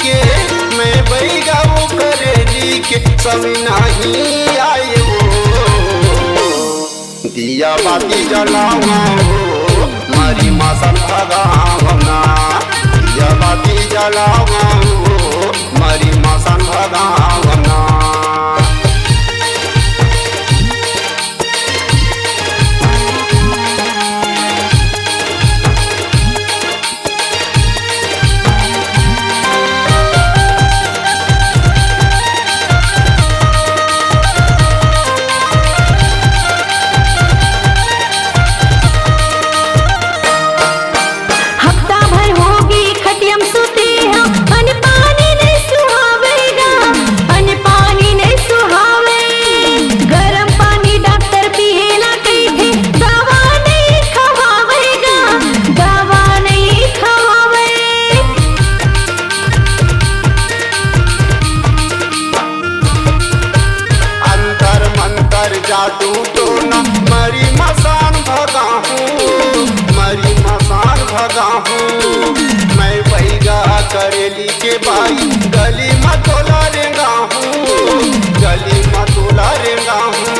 के मैं बैगा वो करेली के सब नहीं आए हो दिया बाती जलावा हो मारी मासन भगावना दिया बाती जलावा हो मारी मासन भगावना। जादू टोना मरी मसान भगा हूँ मरी मसान भगा हूँ मैं बैगा करेली के बाई गली मतोला रेंगा हूँ गली मतोला रेंगा हूँ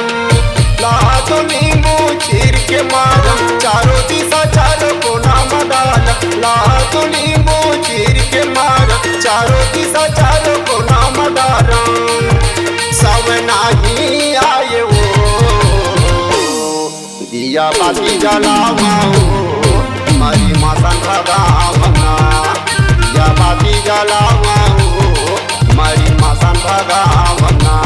ला तो नींबू चीर के मारम चारों दिशा चारों कोना मडाल ला तो नींबू चीर के मारम चारों दिशा चारों कोना मडालम सब नहीं आए हो दिया बाती जलावा हो मारी मासन भगावना दिया बाती जलावा हो मारी मासन भगावना।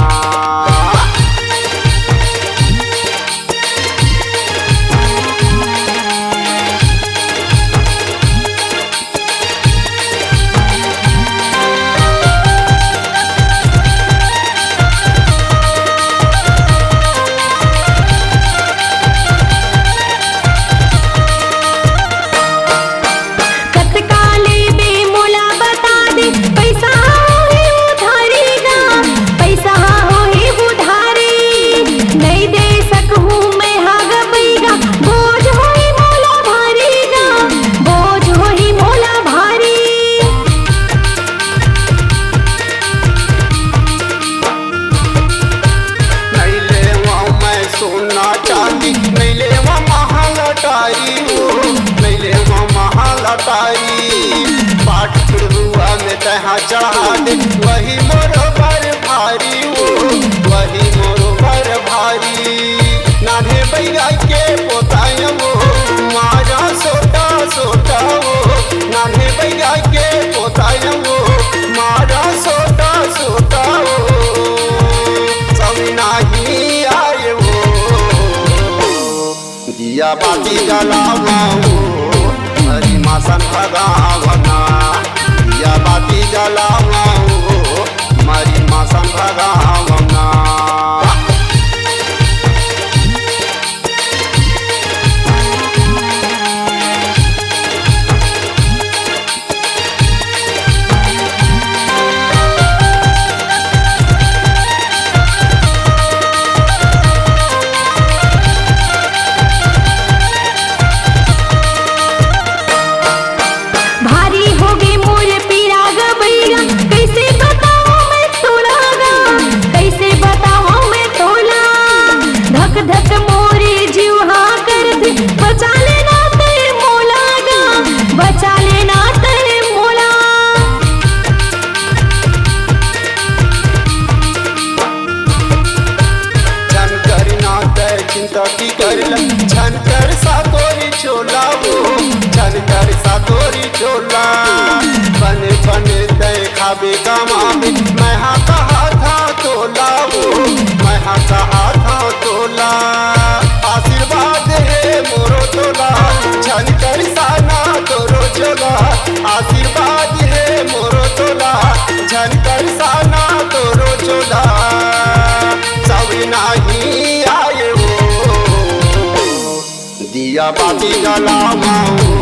नहीं ले महालटारी हो नहीं ले महालटारी पाठ हुआ में तहाँ चढ़ा दे वही मोर पर भारी हो वही मोर पर भारी नाने बैगा के पोताय वो मारा सोटा सोटा हो नाने बैगा के पोताय वो मारा सोटा सोटा हो सब नहीं आए हो दिया बाती जलावा हो हरी मासन भगावना दिया बाती जलावा हो हरी मासन भगावना। छनकर सातोरी चोला वो छनकर सातोरी चोला बन बन खाबे कमाबे मैं हाँ कहा था तोला वो मैं हाँ कहा था तोला आशीर्वाद है मोरो तोला छनकर साना तोरो चोला आशीर्वाद है मोरो तोला छनकर साना तोरो चोला सब नहीं आए हो दिया बाती जलावा हो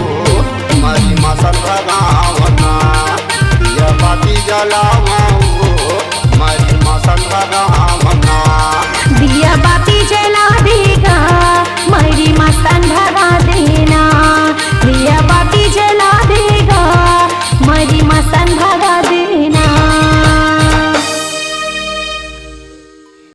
हरी मासन भगावना दिया बाती जलावा